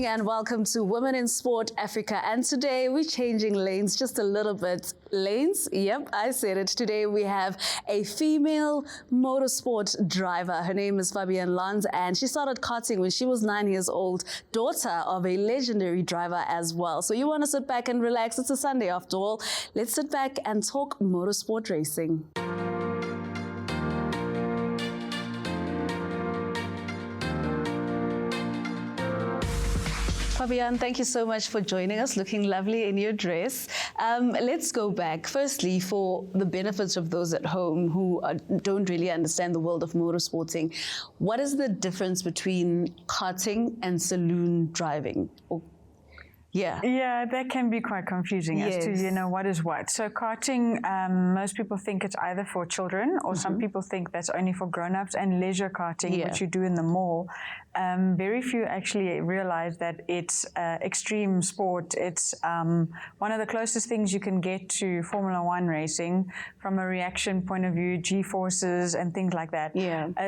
morning and welcome to Women in Sport Africa. And today we're changing lanes just a little bit. Lanes? Yep, I said it. Today we have a female motorsport driver. Her name is Fabienne Lanz and she started karting when she was 9 years old, daughter of a legendary driver as well. So you want to sit back and relax. It's a Sunday after all. Let's sit back and talk motorsport racing. Fabienne, thank you so much for joining us, looking lovely in your dress. Let's go back. Firstly, for the benefits of those at home who don't really understand the world of motorsporting, what is the difference between karting and saloon driving? Yeah, that can be quite confusing as to, what is what. So karting, most people think it's either for children or some people think that's only for grown-ups, and leisure karting, which you do in the mall. Very few actually realize that it's extreme sport. It's one of the closest things you can get to Formula One racing from a reaction point of view, G-forces and things like that.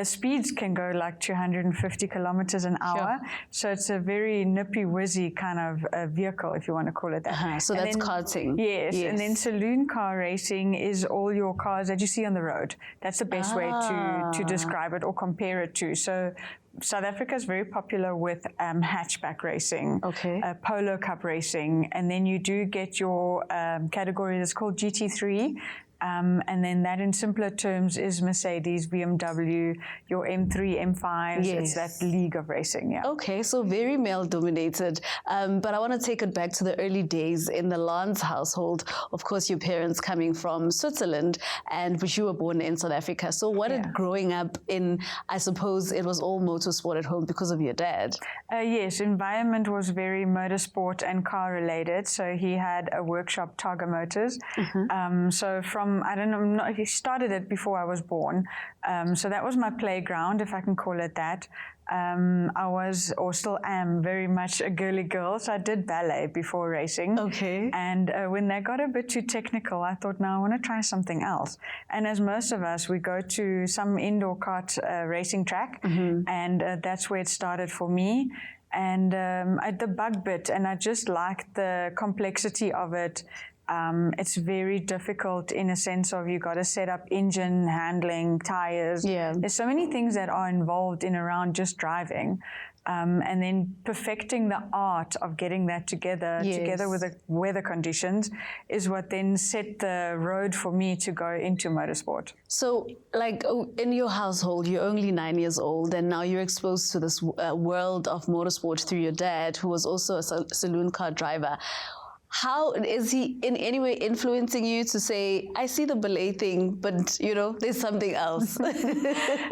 Speeds can go like 250 kilometers an hour. So it's a very nippy-wizzy kind of vehicle, if you want to call it that. So that's karting. Yes, and then saloon car racing is all your cars that you see on the road. That's the best way to describe it or compare it to. So South Africa is very popular with hatchback racing, Polo Cup racing, and then you do get your category that's called GT3. And then that in simpler terms is Mercedes, BMW, your M3, M5s. It's that league of racing, Okay, so very male dominated. But I want to take it back to the early days in the Lanz household. Of course, your parents coming from Switzerland, and which you were born in South Africa. So what did growing up in, I suppose it was all motorsport at home because of your dad? Yes, environment was very motorsport and car related. So he had a workshop, Targa Motors. So from I don't know, he started it before I was born. So that was my playground, if I can call it that. I was, or still am, very much a girly girl. So I did ballet before racing. And when they got a bit too technical, I thought, no, I want to try something else. And as most of us, we go to some indoor kart racing track. And that's where it started for me. And the bug bit, and I just liked the complexity of it. It's very difficult in a sense of you got to set up engine, handling, tires. There's so many things that are involved in around just driving. And then perfecting the art of getting that together with the weather conditions is what then set the road for me to go into motorsport. So like in your household, you're only 9 years old and now you're exposed to this world of motorsport through your dad, who was also a saloon car driver. How is he in any way influencing you to say, I see the ballet thing, but, there's something else?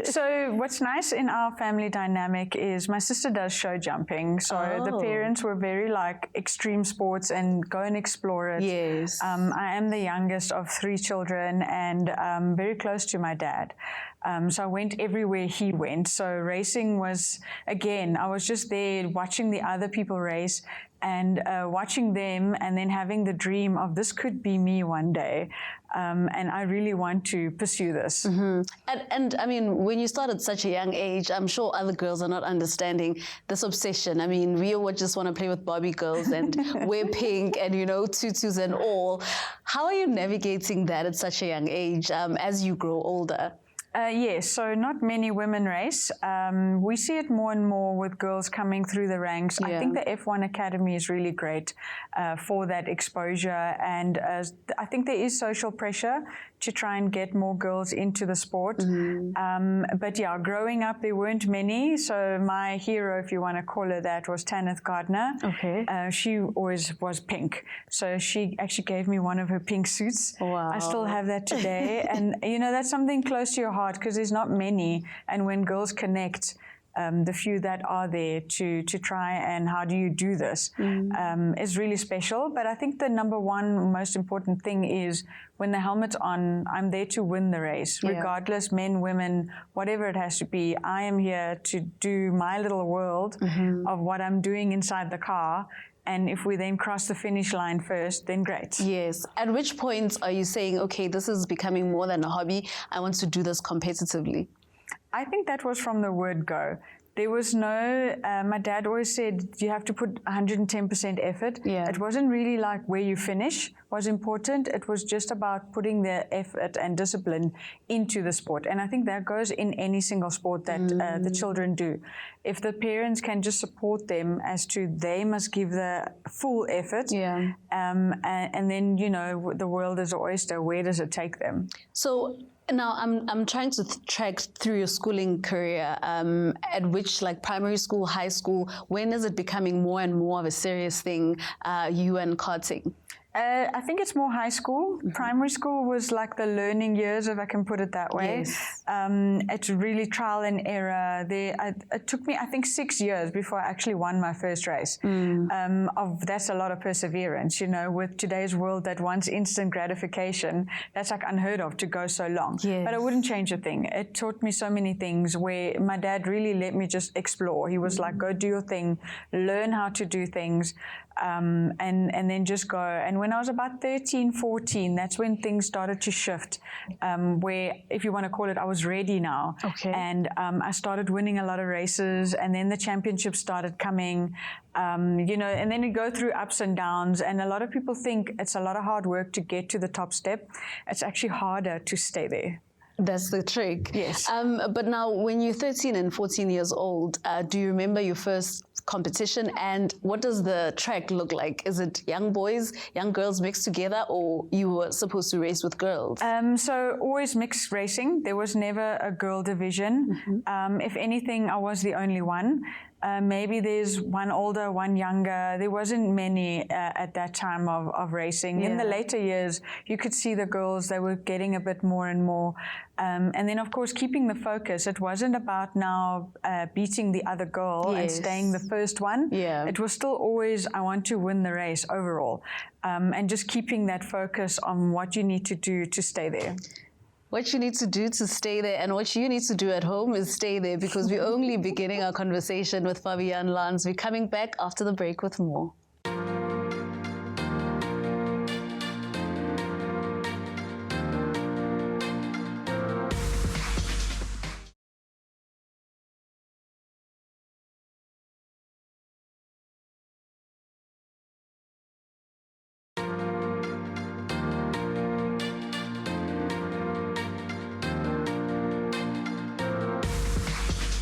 So what's nice in our family dynamic is my sister does show jumping. So the parents were very like extreme sports and go and explore it. I am the youngest of 3 children and very close to my dad. So I went everywhere he went. So racing was, again, I was just there watching the other people race and watching them and then having the dream of this could be me one day. And I really want to pursue this. And I mean, when you start at such a young age, I'm sure other girls are not understanding this obsession. I mean, we would just want to play with Barbie girls and wear pink and, tutus and all. How are you navigating that at such a young age as you grow older? Yes, so not many women race. We see it more and more with girls coming through the ranks. I think the F1 Academy is really great for that exposure, and I think there is social pressure to try and get more girls into the sport. But yeah, growing up, there weren't many. So my hero, if you want to call her that, was Tanith Gardner. She always was pink. So she actually gave me one of her pink suits. I still have that today. And, that's something close to your heart because there's not many. And when girls connect, the few that are there to try and how do you do this is really special. But I think the number one most important thing is when the helmet's on, I'm there to win the race, regardless, men, women, whatever it has to be. I am here to do my little world of what I'm doing inside the car. And if we then cross the finish line first, then great. Yes. At which point are you saying, okay, this is becoming more than a hobby. I want to do this competitively? I think that was from the word go. There was no, my dad always said you have to put 110% effort. Yeah. It wasn't really like where you finish was important. It was just about putting the effort and discipline into the sport. And I think that goes in any single sport that the children do. If the parents can just support them as to they must give the full effort, and then, you know, the world is an oyster, where does it take them? So now I'm trying to track through your schooling career, at which, like, primary school, high school, when is it becoming more and more of a serious thing, you and karting? I think it's more high school. Primary school was like the learning years, if I can put it that way. Yes. It's really trial and error. It took me, I think, 6 years before I actually won my first race. That's a lot of perseverance, you know, with today's world that wants instant gratification. That's like unheard of to go so long. Yes. But I wouldn't change a thing. It taught me so many things where my dad really let me just explore. He was like, go do your thing, learn how to do things. And then just go. And when I was about 13, 14, that's when things started to shift, where, if you want to call it, I was ready now. Okay. And I started winning a lot of races, and then the championships started coming, you know, and then you go through ups and downs. And a lot of people think it's a lot of hard work to get to the top step. It's actually harder to stay there. That's the trick. Yes. But now, when you're 13 and 14 years old, do you remember your first competition, and what does the track look like? Is it young boys, young girls mixed together, or you were supposed to race with girls? So always mixed racing. There was never a girl division. If anything, I was the only one. Maybe there's one older, one younger. There wasn't many at that time of racing. In the later years, you could see the girls, they were getting a bit more and more. And then, of course, keeping the focus. It wasn't about now beating the other girl and staying the first one. Yeah. It was still always, I want to win the race overall. And just keeping that focus on what you need to do to stay there. What you need to do to stay there, and what you need to do at home, is stay there, because we're only beginning our conversation with Fabienne Lanz. We're coming back after the break with more.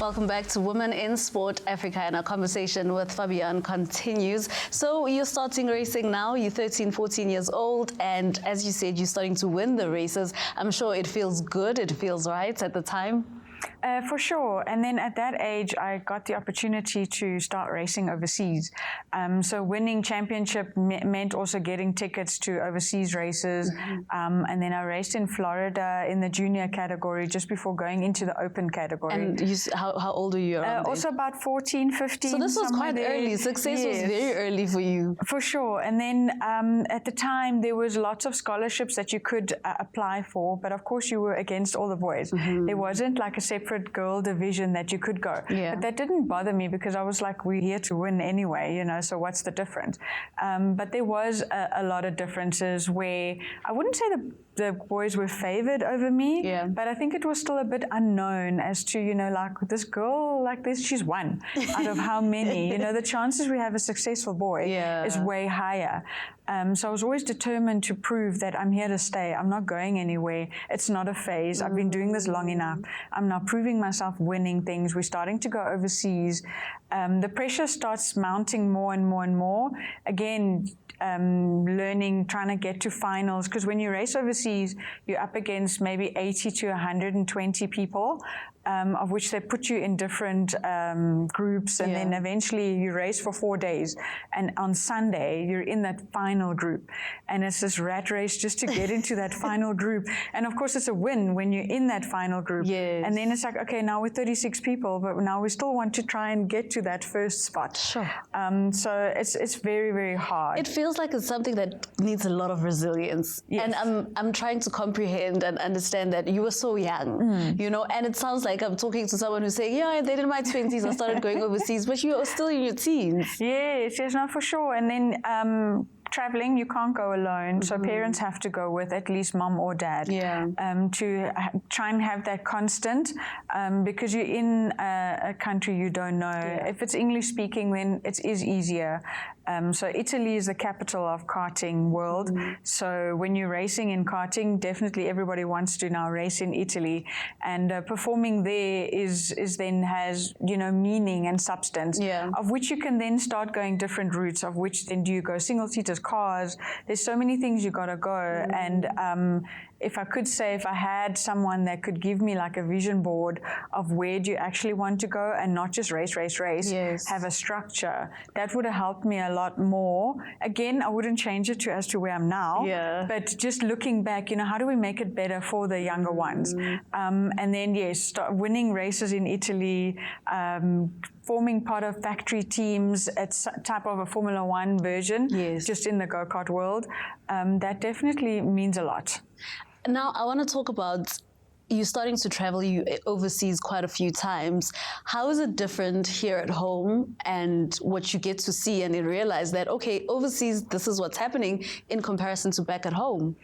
Welcome back to Women in Sport Africa, and our conversation with Fabienne continues. So you're starting racing now, you're 13, 14 years old, and as you said, you're starting to win the races. I'm sure it feels good, it feels right at the time. For sure. And then at that age, I got the opportunity to start racing overseas. So winning championship meant also getting tickets to overseas races. And then I raced in Florida in the junior category just before going into the open category. And how old are you around also about 14, 15. So this was quite early. Success was very early for you. For sure. And then at the time, there was lots of scholarships that you could apply for. But of course, you were against all the boys. There wasn't like a separate girl division that you could go. But that didn't bother me, because I was like, we're here to win anyway, you know, so what's the difference? But there was a lot of differences where I wouldn't say the boys were favored over me, but I think it was still a bit unknown as to, you know, like, this girl like this, she's one out of how many, you know, the chances we have a successful boy is way higher. So I was always determined to prove that I'm here to stay. I'm not going anywhere. It's not a phase. I've been doing this long enough. I'm now proving myself, winning things. We're starting to go overseas. The pressure starts mounting more and more and more. Again, learning, trying to get to finals, because when you race overseas, you're up against maybe 80 to 120 people, of which they put you in different groups, and then eventually you race for 4 days, and on Sunday you're in that final group, and it's this rat race just to get into that final group. And of course, it's a win when you're in that final group, and then it's like, okay, now we're 36 people, but now we still want to try and get to that first spot. So it's very, very hard. It feels like it's something that needs a lot of resilience. And I'm trying to comprehend and understand that you were so young, you know, and it sounds like I'm talking to someone who's saying, yeah, then in my 20s I started going overseas, but you are still in your teens. Yes, no, for sure. And then traveling, you can't go alone. So parents have to go with at least mom or dad to try and have that constant because you're in a country you don't know. If it's English speaking, then it is easier. So Italy is the capital of karting world. So when you're racing in karting, definitely everybody wants to now race in Italy. And performing there is then has, you know, meaning and substance, of which you can then start going different routes, of which then do you go single-seaters, cars. There's so many things you got to go. And if I could say, if I had someone that could give me like a vision board of where do you actually want to go and not just race, have a structure, that would have helped me a lot more. Again, I wouldn't change it as to where I'm now, but just looking back, you know, how do we make it better for the younger ones? And then, yes, start winning races in Italy, forming part of factory teams, it's type of a Formula One version, just in the go-kart world. That definitely means a lot. Now, I want to talk about you starting to travel overseas quite a few times. How is it different here at home and what you get to see and you realize that, okay, overseas, this is what's happening in comparison to back at home?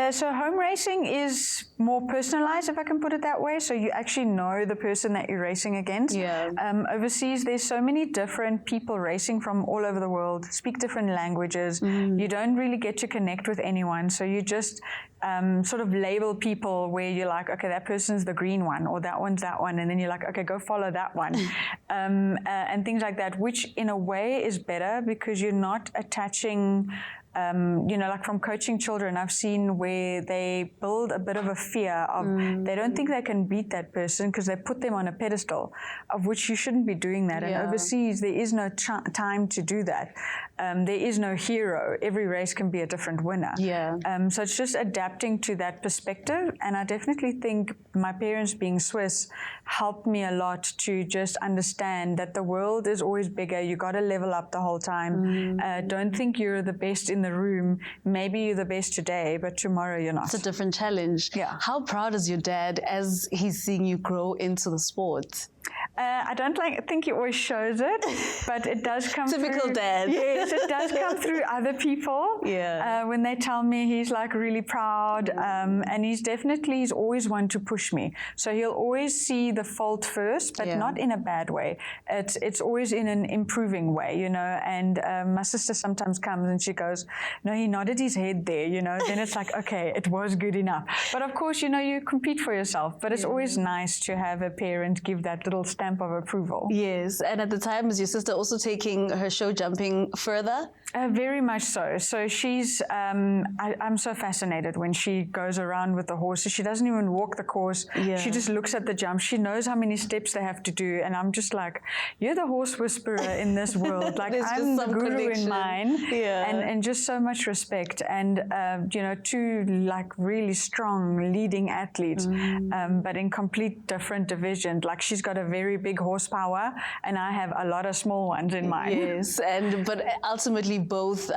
So home racing is more personalized, if I can put it that way. So you actually know the person that you're racing against. Overseas, there's so many different people racing from all over the world, speak different languages. You don't really get to connect with anyone. So you just sort of label people where you're like, okay, that person's the green one, or that one's that one. And then you're like, okay, go follow that one. And things like that, which in a way is better because you're not attaching you know, like from coaching children, I've seen where they build a bit of a fear of they don't think they can beat that person because they put them on a pedestal, of which you shouldn't be doing that. And overseas, there is no time to do that. There is no hero. Every race can be a different winner. So it's just adapting to that perspective. And I definitely think my parents being Swiss helped me a lot to just understand that the world is always bigger. You got to level up the whole time. Don't think you're the best in the room. Maybe you're the best today, but tomorrow you're not. It's a different challenge. How proud is your dad as he's seeing you grow into the sport? I don't think he always shows it, but it does come through. Typical dad. Yes, it does come through other people. When they tell me, he's like really proud, and he's always one to push me. So he'll always see the fault first, but not in a bad way. It's always in an improving way, you know. And my sister sometimes comes and she goes, "No, he nodded his head there," you know. Then it's like, okay, it was good enough. But of course, you know, you compete for yourself. But it's always nice to have a parent give that little stamp of approval. Yes, and at the time, is your sister also taking her show jumping further? Very much so. So she's, I'm so fascinated when she goes around with the horses. She doesn't even walk the course. She just looks at the jump. She knows how many steps they have to do. And I'm just like, you're the horse whisperer in this world. Like I'm the guru in mine. And just so much respect. And, you know, two like really strong leading athletes, but in complete different divisions. Like she's got a very big horsepower and I have a lot of small ones in mine. Yes, but ultimately both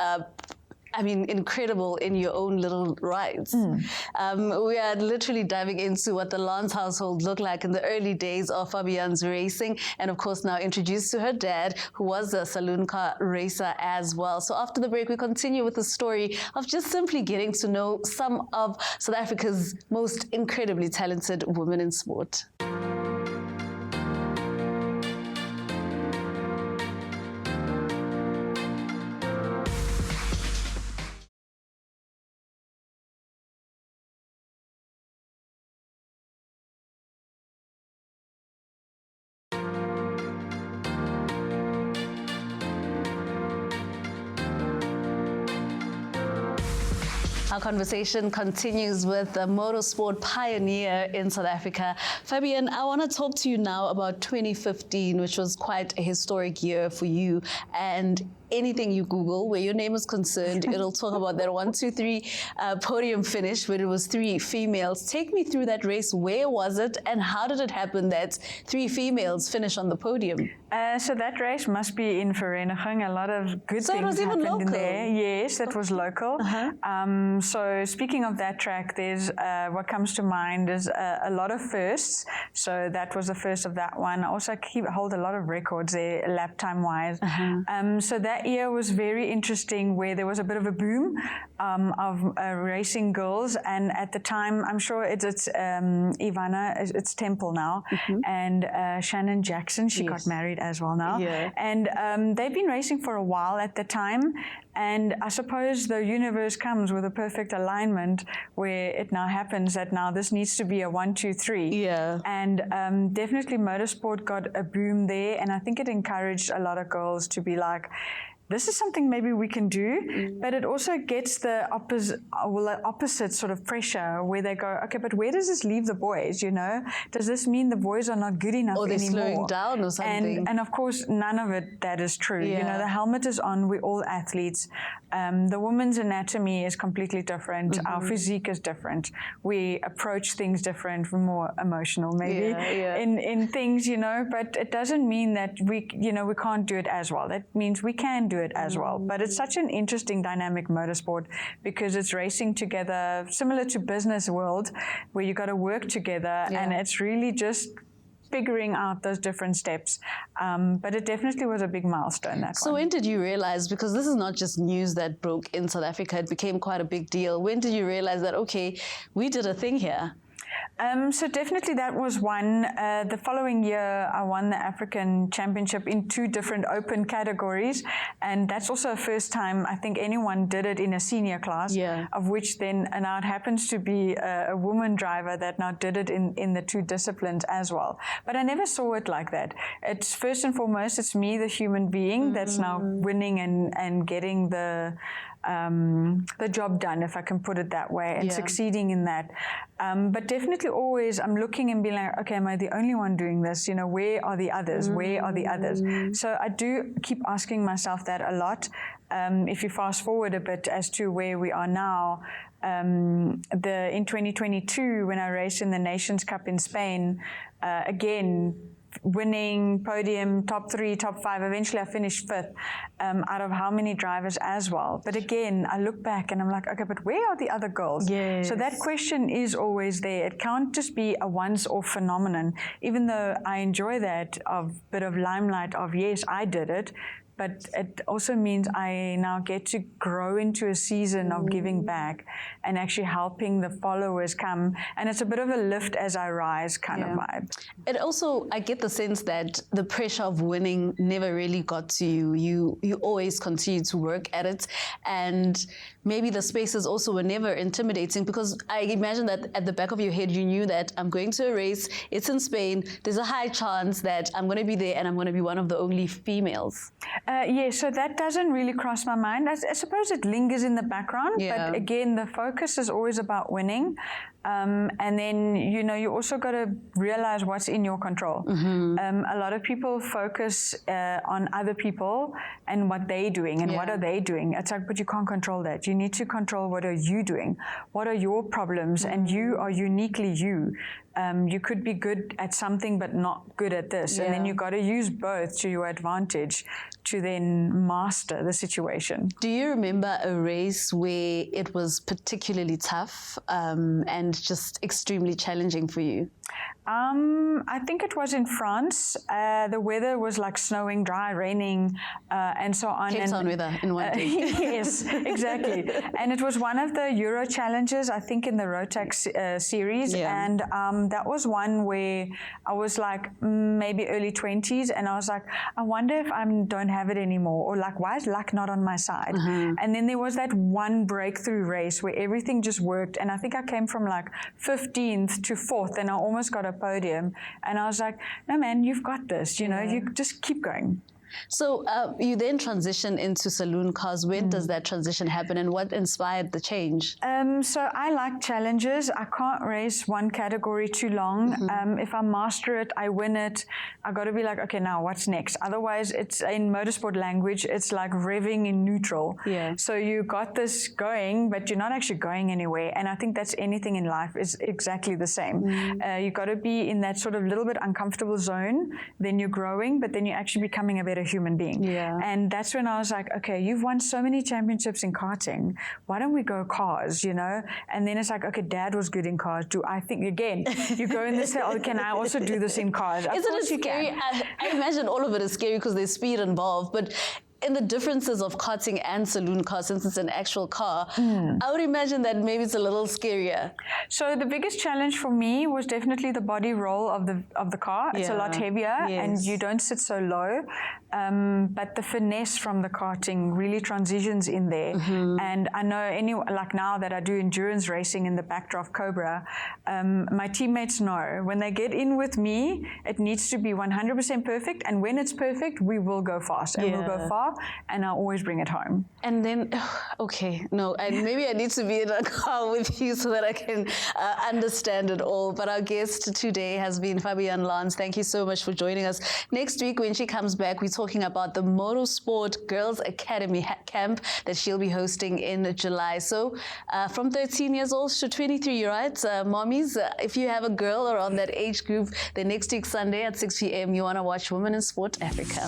I mean, incredible in your own little rights. We are literally diving into what the Lanz household looked like in the early days of Fabienne's racing, and of course now introduced to her dad, who was a saloon car racer as well. So after the break, we continue with the story of just simply getting to know some of South Africa's most incredibly talented women in sport. Our conversation continues with the motorsport pioneer in South Africa. Fabienne, I want to talk to you now about 2015, which was quite a historic year for you. And anything you Google where your name is concerned, it'll talk about that 1, 2, 3 podium finish where it was 3 females. Take me through that race. Where was it and how did it happen that 3 females finish on the podium? So that race must be in Vereniging. A lot of good things happened in there. Yes, that was local. So speaking of that track, there's what comes to mind is a lot of firsts. So that was the first of that one. I also hold a lot of records there, lap time wise. So that that year was very interesting, where there was a bit of a boom of racing girls, and at the time, I'm sure it's Ivana, it's Temple now, and Shannon Jackson, she got married as well now, and they've been racing for a while at the time. And I suppose the universe comes with a perfect alignment where it now happens that now this needs to be a 1, 2, 3. Yeah. And definitely motorsport got a boom there. And I think it encouraged a lot of girls to be like, this is something maybe we can do, but it also gets the opposite sort of pressure where they go, okay, but where does this leave the boys, you know? Does this mean the boys are not good enough or they're anymore? slowing down or something? And of course, none of it that is true. You know, the helmet is on, we're all athletes. The woman's anatomy is completely different. Our physique is different. We approach things different, we're more emotional maybe in things, you know, but it doesn't mean that we can't do it as well. That means we can do it as well. But it's such an interesting dynamic motorsport because it's racing together, similar to business world, where you got to work together, and it's really just figuring out those different steps. But it definitely was a big milestone, that So when did you realize, because this is not just news that broke in South Africa, it became quite a big deal. When did you realize that, okay, we did a thing here? So definitely that was one. The following year, I won the African Championship in 2 different open categories. And that's also the first time I think anyone did it in a senior class, of which then, and now it happens to be a woman driver that now did it in the 2 disciplines as well. But I never saw it like that. It's first and foremost, it's me, the human being, that's now winning and getting the job done, if I can put it that way, and succeeding in that. But definitely always I'm looking and being like, okay, am I the only one doing this? You know, where are the others? Where are the others? So I do keep asking myself that a lot. If you fast forward a bit as to where we are now, in 2022, when I raced in the Nations Cup in Spain, again, winning podium, top 3, top 5. Eventually I finished 5th out of how many drivers as well. But again, I look back and I'm like, okay, but where are the other girls? So that question is always there. It can't just be a once-off phenomenon, even though I enjoy that bit of limelight of, yes, I did it. But it also means I now get to grow into a season of giving back and actually helping the followers come. And it's a bit of a lift as I rise kind of vibe. It also, I get the sense that the pressure of winning never really got to you. You always continue to work at it. And maybe the spaces also were never intimidating, because I imagine that at the back of your head, you knew that I'm going to a race, it's in Spain, there's a high chance that I'm going to be there and I'm going to be one of the only females. So that doesn't really cross my mind. I suppose it lingers in the background, but again, the focus is always about winning. And then, you know, you also got to realize what's in your control. A lot of people focus on other people and what they're doing and what are they doing. It's like, but you can't control that. You need to control what are you doing? What are your problems? And you are uniquely you. You could be good at something but not good at this. And then you got to use both to your advantage to then master the situation. Do you remember a race where it was particularly tough and just extremely challenging for you? I think it was in France. The weather was like snowing, dry, raining, and so on. Cape Town weather in one day. Yes, exactly. And it was one of the Euro challenges, I think, in the Rotax series. And that was one where I was like maybe early 20s, and I was like, I wonder if I don't have it anymore, or like, why is luck not on my side? And then there was that one breakthrough race where everything just worked, and I think I came from like 15th to 4th, and I almost got a podium, and I was like, no man, you've got this, you know, you just keep going. So you then transition into saloon cars. When does that transition happen, and what inspired the change? So I like challenges. I can't race one category too long. If I master it, I win it. I got to be like, okay, now what's next? Otherwise, it's in motorsport language, it's like revving in neutral. So you got this going, but you're not actually going anywhere. And I think that's anything in life is exactly the same. You got to be in that sort of little bit uncomfortable zone. Then you're growing, but then you're actually becoming a better human being. And that's when I was like, okay, you've won so many championships in karting. Why don't we go cars, you know? And then it's like, okay, dad was good in cars. Do I think, again, you go in this, say, oh, can I also do this in cars? Isn't it scary? I imagine all of it is scary because there's speed involved, but in the differences of karting and saloon car, since it's an actual car, I would imagine that maybe it's a little scarier. So the biggest challenge for me was definitely the body roll of the car. It's a lot heavier, and you don't sit so low. But the finesse from the karting really transitions in there. And I know like now that I do endurance racing in the backdraft Cobra, my teammates know when they get in with me, it needs to be 100% perfect. And when it's perfect, we will go fast and we'll go far. And I'll always bring it home. And then, maybe I need to be in a car with you so that I can understand it all. But our guest today has been Fabienne Lanz. Thank you so much for joining us. Next week, when she comes back, we're talking about the Motorsport Girls Academy camp that she'll be hosting in July. So from 13 years old to 23, right? Mommies, if you have a girl around that age group, then next week Sunday at 6 p.m. you want to watch Women in Sport Africa.